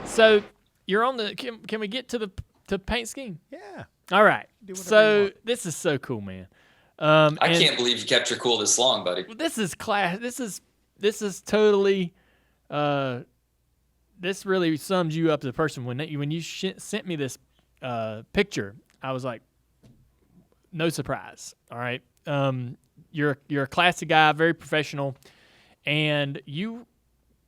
So you're on the. Can we get to the paint scheme? Yeah. All right. Do whatever you So want. this is so cool, man. I can't believe you kept your cool this long, buddy. This is class. This is totally. This really sums you up as a person. When you sent me this picture, I was like, no surprise. All right. You're a classy guy, very professional, and you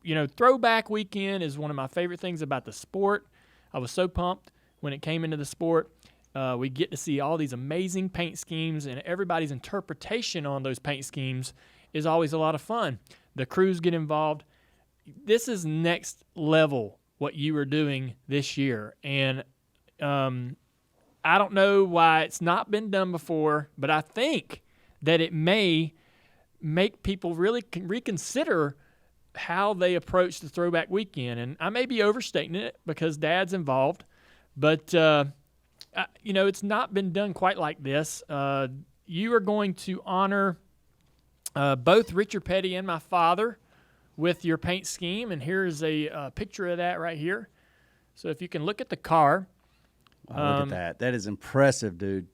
know, throwback weekend is one of my favorite things about the sport. I was so pumped when it came into the sport. We get to see all these amazing paint schemes, and everybody's interpretation on those paint schemes is always a lot of fun. The crews get involved. This is next level what you are doing this year, and I don't know why it's not been done before, but I think that it may make people really reconsider how they approach the throwback weekend. And I may be overstating it because Dad's involved, but you know, it's not been done quite like this. You are going to honor both Richard Petty and my father with your paint scheme, and here's a picture of that right here. So if you can look at the car. Wow, look at that. That is impressive, dude.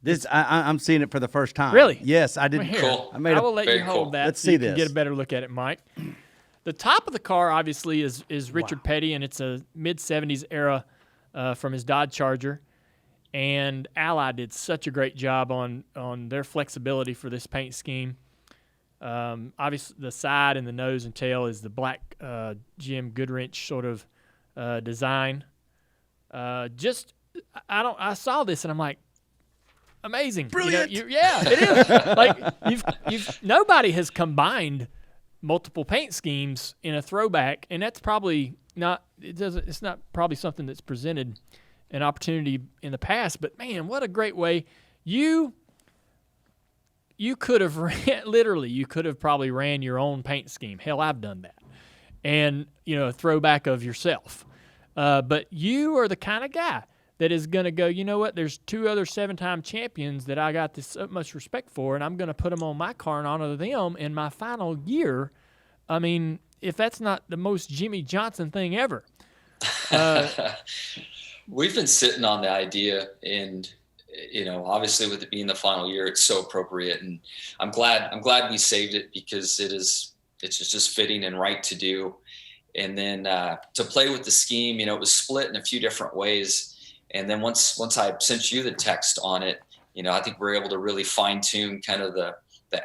This I'm seeing it for the first time. Really? Yes, I did. Cool. I will let you hold that Let's so see you can this. get a better look at it, Mike. The top of the car, obviously, is Richard Petty, and it's a mid-'70s era from his Dodge Charger. And Ally did such a great job on their flexibility for this paint scheme. Obviously, the side and the nose and tail is the black Jim Goodrich sort of design. I saw this and I'm like, amazing, brilliant. Yeah, it is. Like nobody has combined multiple paint schemes in a throwback, and that's probably not. It's not probably something that's presented an opportunity in the past. But man, what a great way! You could have you could have probably ran your own paint scheme. Hell, I've done that, and a throwback of yourself. But you are the kind of guy that is going to go, you know what, there's two other 7-time champions that I got this utmost respect for, and I'm going to put them on my car and honor them in my final year. I mean, if that's not the most Jimmie Johnson thing ever. We've been sitting on the idea, and obviously with it being the final year, it's so appropriate, and I'm glad we saved it because it's just fitting and right to do. And then to play with the scheme, it was split in a few different ways. And then once I sent you the text on it, I think we're able to really fine tune kind of the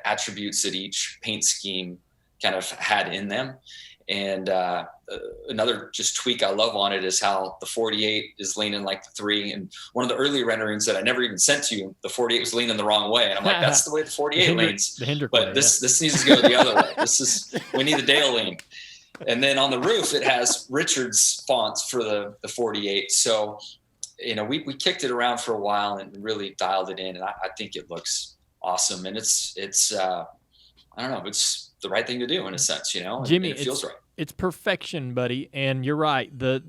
attributes that each paint scheme kind of had in them. And another just tweak I love on it is how the 48 is leaning like the 3. And one of the early renderings that I never even sent to you, the 48 was leaning the wrong way. And I'm like, that's the way the 48 leans. But this needs to go the other way. We need the Dale lean. And then on the roof, it has Richard's fonts for the 48. So, we kicked it around for a while and really dialed it in. And I think it looks awesome. And it's I don't know, it's the right thing to do in a sense, Jimmie, and it feels right. It's perfection, buddy. And you're right. The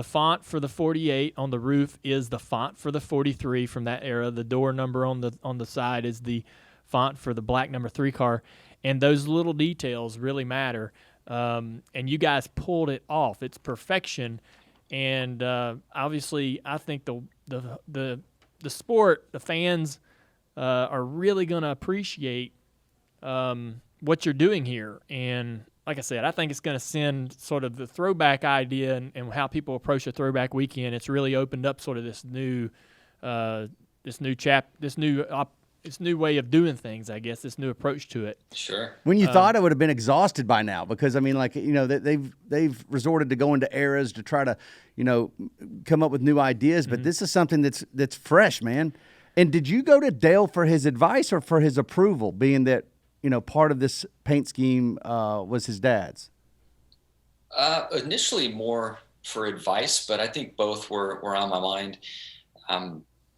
font for the 48 on the roof is the font for the 43 from that era. The door number on the side is the font for the black number 3 car. And those little details really matter. And you guys pulled it off. It's perfection. And obviously, I think the sport, the fans are really going to appreciate what you're doing here. And like I said, I think it's going to send sort of the throwback idea and how people approach a throwback weekend. It's really opened up sort of this new way of doing things, I guess, this new approach to it. Sure. When you thought it would have been exhausted by now, because I mean, they've resorted to going to eras to try to, come up with new ideas. But this is something that's fresh, man. And did you go to Dale for his advice or for his approval, being that part of this paint scheme was his dad's? Initially, more for advice, but I think both were on my mind.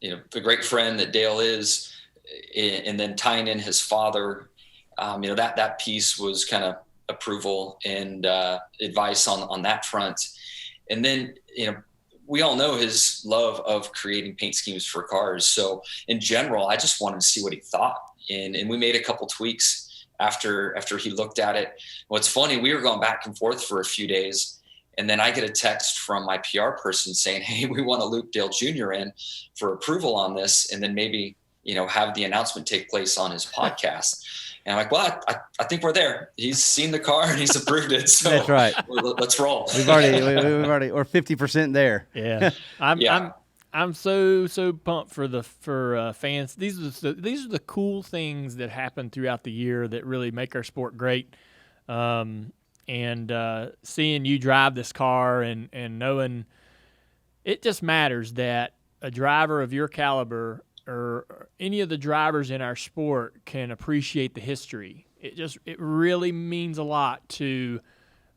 The great friend that Dale is. And then tying in his father, that piece was kind of approval and advice on that front. And then, we all know his love of creating paint schemes for cars. So in general, I just wanted to see what he thought. And we made a couple tweaks after he looked at it. What's funny, we were going back and forth for a few days, and then I get a text from my PR person saying, hey, we want to loop Dale Jr. in for approval on this, and then maybe, have the announcement take place on his podcast. And I'm like, well, I think we're there. He's seen the car and he's approved it. So that's right. Let's roll. We've already, or 50% there. Yeah. I'm so pumped for fans. These are the cool things that happen throughout the year that really make our sport great. And seeing you drive this car and knowing it just matters that a driver of your caliber or any of the drivers in our sport can appreciate the history. It really means a lot to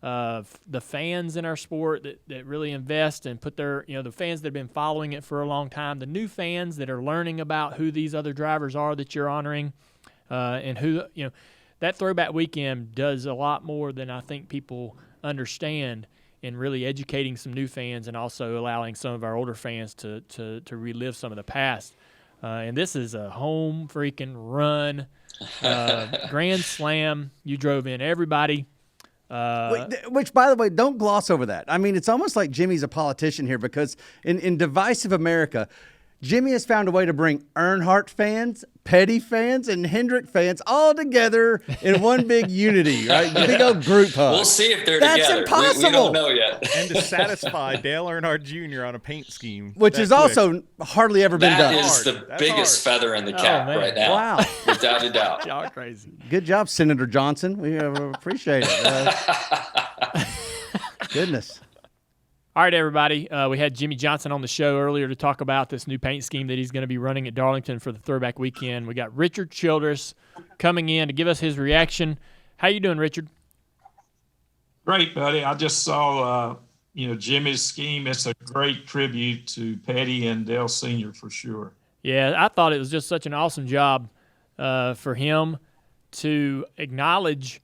the fans in our sport that really invest and put their, the fans that have been following it for a long time, the new fans that are learning about who these other drivers are that you're honoring, and who, that throwback weekend does a lot more than I think people understand in really educating some new fans and also allowing some of our older fans to relive some of the past. And this is a home freaking run, grand slam. You drove in everybody. Which, by the way, don't gloss over that. I mean, it's almost like Jimmy's a politician here, because in divisive America, Jimmie has found a way to bring Earnhardt fans, Petty fans, and Hendrick fans all together in one big unity, right? Big old group hug. We'll see if they're That's together. Impossible. We don't know yet. And to satisfy Dale Earnhardt Jr. on a paint scheme. Which is also hardly ever been done. That is the biggest feather in the cap right now. Wow. Without a doubt. Y'all are crazy. Good job, Senator Johnson. We appreciate it. Goodness. All right, everybody. We had Jimmie Johnson on the show earlier to talk about this new paint scheme that he's going to be running at Darlington for the throwback weekend. We got Richard Childress coming in to give us his reaction. How you doing, Richard? Great, buddy. I just saw, Jimmie's scheme. It's a great tribute to Petty and Dale Sr. for sure. Yeah, I thought it was just such an awesome job for him to acknowledge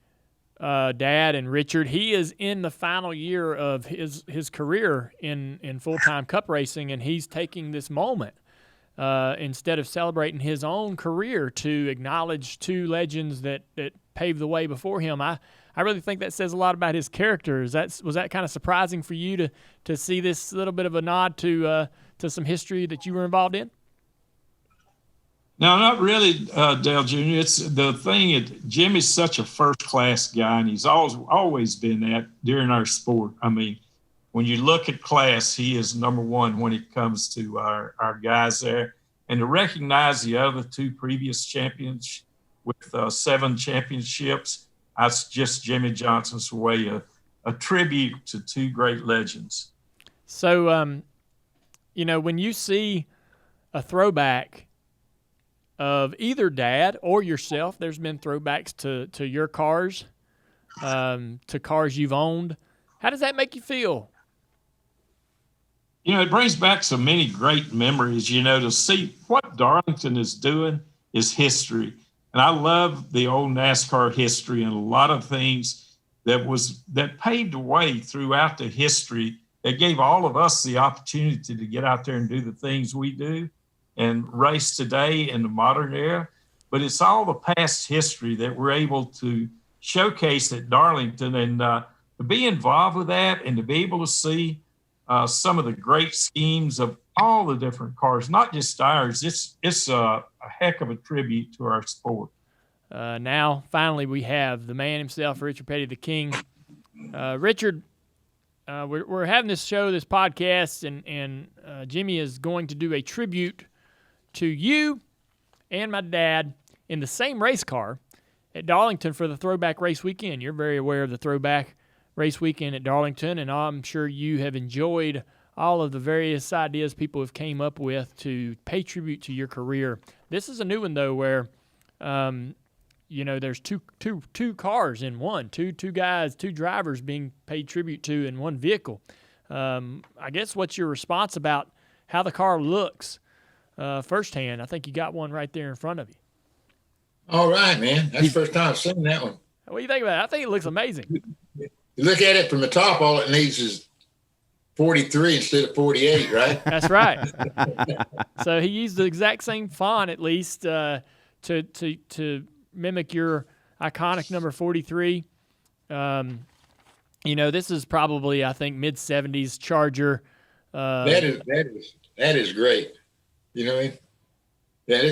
Dad and Richard. He is in the final year of his career in full-time cup racing, and he's taking this moment instead of celebrating his own career to acknowledge two legends that paved the way before him. I really think that says a lot about his character. Was that kind of surprising for you to see this little bit of a nod to some history that you were involved in? No, not really, Dale Jr. It's the thing. Jimmie's such a first-class guy, and he's always been that during our sport. I mean, when you look at class, he is number one when it comes to our guys there. And to recognize the other two previous champions with 7 championships, that's just Jimmie Johnson's way, a tribute to two great legends. So, when you see a throwback of either Dad or yourself, there's been throwbacks to your cars, to cars you've owned. How does that make you feel? It brings back so many great memories, to see what Darlington is doing is history. And I love the old NASCAR history and a lot of things that paved the way throughout the history that gave all of us the opportunity to get out there and do the things we do and race today in the modern era. But it's all the past history that we're able to showcase at Darlington, and to be involved with that and to be able to see some of the great schemes of all the different cars, not just ours. It's a heck of a tribute to our sport. Now, finally, we have the man himself, Richard Petty, the King. Richard, we're having this show, this podcast, and Jimmie is going to do a tribute to you and my dad in the same race car at Darlington for the throwback race weekend. You're very aware of the throwback race weekend at Darlington, and I'm sure you have enjoyed all of the various ideas people have came up with to pay tribute to your career. This is a new one, though, where there's two cars in one, two guys, two drivers being paid tribute to in one vehicle. I guess what's your response about how the car looks firsthand? I think you got one right there in front of you. All right, man. That's the first time I've seen that one. What do you think about it? I think it looks amazing. You look at it from the top, all it needs is 43 instead of 48, right? That's right. So he used the exact same font, at least, to mimic your iconic number 43. This is probably, I think, mid-70s Charger. That is great. You know what I mean?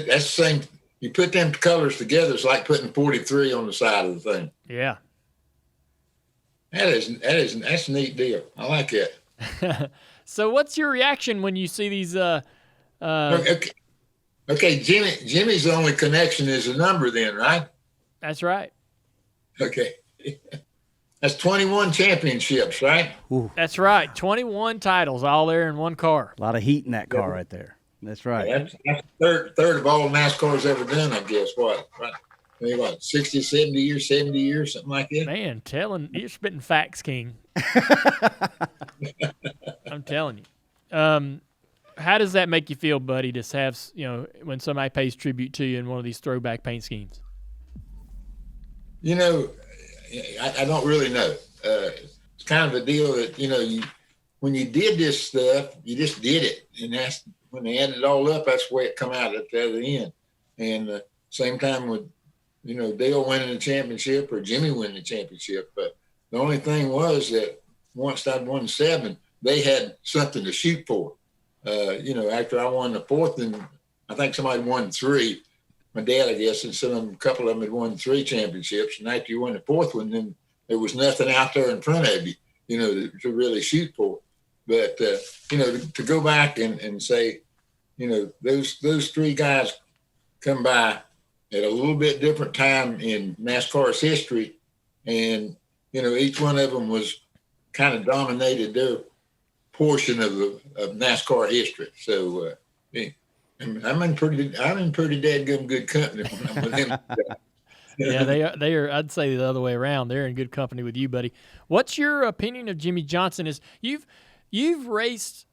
That's the same. You put them colors together, it's like putting 43 on the side of the thing. Yeah. That's a neat deal. I like it. So what's your reaction when you see these Okay, Jimmy's the only connection is a number then, right? That's right. Okay. That's 21 championships, right? Ooh, That's right. 21 titles all there in one car. a lot of heat in that car right there. That's right. That's third of all NASCAR's ever done, I guess. What? Maybe what, 60, 70 years, 70 years, something like that? Man, you're spitting facts, King. I'm telling you. How does that make you feel, buddy, to have, when somebody pays tribute to you in one of these throwback paint schemes? I don't really know. It's kind of a deal that, when you did this stuff, you just did it. And that's when they added it all up, that's the way it come out at the other end. And same time with, Dale winning the championship or Jimmie winning the championship. But the only thing was that once I'd won 7, they had something to shoot for. After I won the 4th, and I think somebody won 3, my dad, I guess, and a couple of them had won 3 championships. And after you won the 4th one, then there was nothing out there in front of you, to really shoot for. But, to go back and say, those 3 guys come by at a little bit different time in NASCAR's history. And, each one of them was kind of dominated their portion of NASCAR history. So I'm in pretty dadgum good company when I'm with them. Yeah, they are. I'd say the other way around. They're in good company with you, buddy. What's your opinion of Jimmie Johnson? You've raced.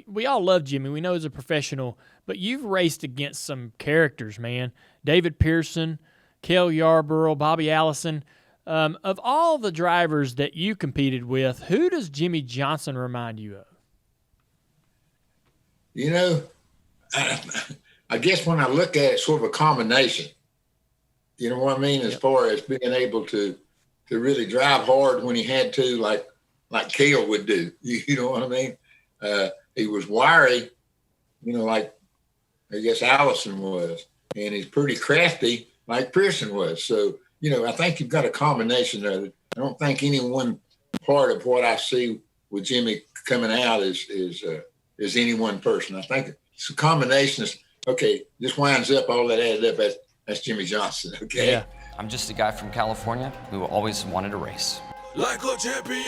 We all love Jimmie. We know he's a professional, but you've raced against some characters, man. David Pearson, Cale Yarborough, Bobby Allison. Of all the drivers that you competed with, who does Jimmie Johnson remind you of? I guess when I look at it, it's sort of a combination. You know what I mean? As far as being able to really drive hard when he had to, like Cale would do. You know what I mean? He was wiry, like I guess Allison was, and he's pretty crafty like Pearson was. So, I think you've got a combination of it. I don't think any one part of what I see with Jimmie coming out is any one person. I think it's a combination of, okay, this winds up, all that added up, that's Jimmie Johnson, okay? Yeah. I'm just a guy from California who always wanted to race. Like a champion.